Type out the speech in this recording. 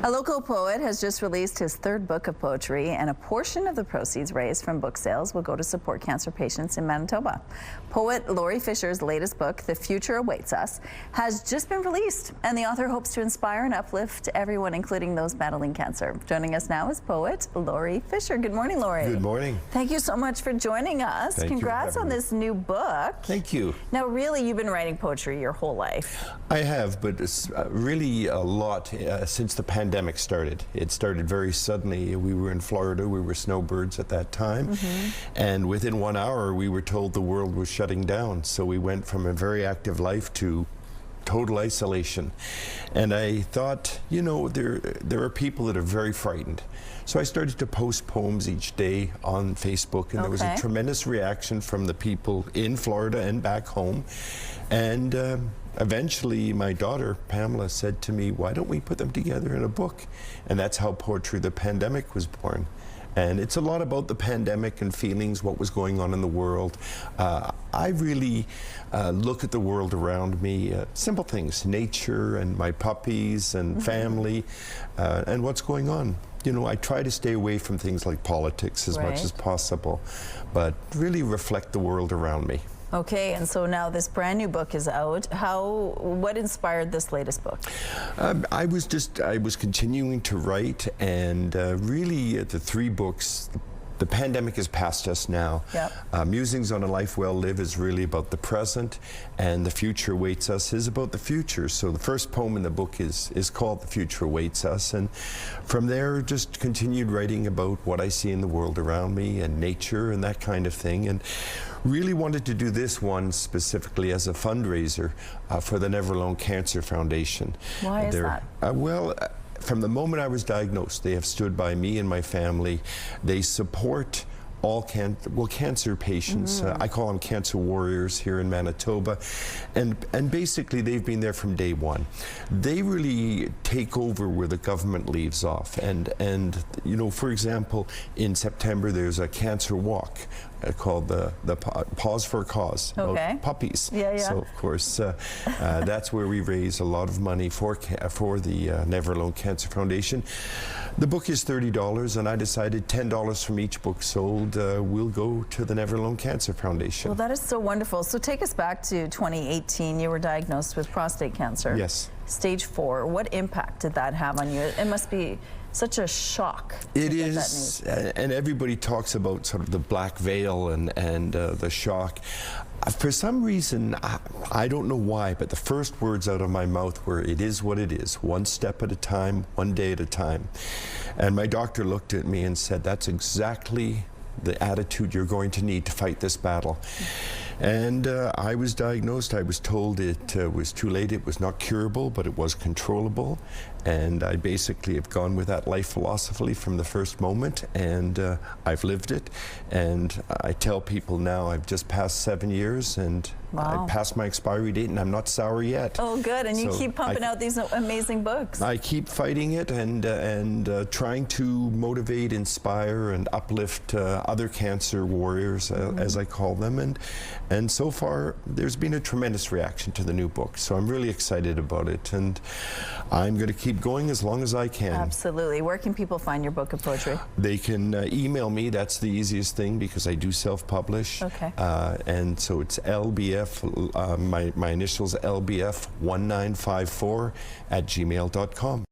A local poet has just released his third book of poetry, and a portion of the proceeds raised from book sales will go to support cancer patients in Manitoba. Poet Laurie Fischer's latest book, The Future Awaits Us, has just been released, and the author hopes to inspire and uplift everyone, including those battling cancer. Joining us now is poet Laurie Fischer. Good morning, Laurie. Good morning. Thank you so much for joining us. Thank Congrats you on this new book. Thank you. Now, really, you've been writing poetry your whole life. I have, but it's really a lot since the pandemic started. It started very suddenly. We were in Florida. We were snowbirds at that time. And within 1 hour, we were told the world was shutting down. So we went from a very active life to total isolation. And I thought, you know, there are people that are very frightened. So I started to post poems each day on Facebook, and there was a tremendous reaction from the people in Florida and back home. And eventually my daughter Pamela said to me, why don't we put them together in a book? And that's how Poetry the Pandemic was born. And it's a lot about the pandemic and feelings, what was going on in the world. I really look at the world around me, simple things, nature and my puppies and family, and what's going on. You know, I try to stay away from things like politics as much as possible, but really reflect the world around me. Okay, and so now this brand new book is out. What inspired this latest book? I was continuing to write, and really the three books. The pandemic has passed us now. Musings on a Life Well Lived is really about the present, and The Future Awaits Us is about the future. So the first poem in the book is called The Future Awaits Us, and from there just continued writing about what I see in the world around me and nature and that kind of thing, and really wanted to do this one specifically as a fundraiser for the Never Alone Cancer Foundation. Why is that? Well, from the moment I was diagnosed, they have stood by me and my family. They support all cancer patients. I call them cancer warriors here in Manitoba, and basically they've been there from day one. They really take over where the government leaves off, and you know, for example, in September there's a cancer walk called the Pause for a Cause, about puppies. So of course that's where we raise a lot of money for the Never Alone Cancer Foundation. The book is $30, and I decided $10 from each book sold will go to the Never Alone Cancer Foundation. Well, that is so wonderful. So take us back to 2018. You were diagnosed with prostate cancer. Yes. Stage 4. What impact did that have on you? It must be such a shock. It is, and everybody talks about sort of the black veil and the shock. For some reason, I don't know why, but the first words out of my mouth were, it is what it is, one step at a time, one day at a time. And my doctor looked at me and said, that's exactly the attitude you're going to need to fight this battle. And I was diagnosed. I was told it was too late. It was not curable, but it was controllable. And I basically have gone with that life philosophy from the first moment, and I've lived it. And I tell people now I've just passed 7 years, and I passed my expiry date, and I'm not sour yet. Oh, good. And you keep pumping out these amazing books. I keep fighting it and trying to motivate, inspire, and uplift other cancer warriors, as I call them. And so far, there's been a tremendous reaction to the new book. So I'm really excited about it, and I'm going to keep going as long as I can. Absolutely. Where can people find your book of poetry? They can email me. That's the easiest thing, because I do self-publish. And so it's LBF, my initials LBF1954 @gmail.com.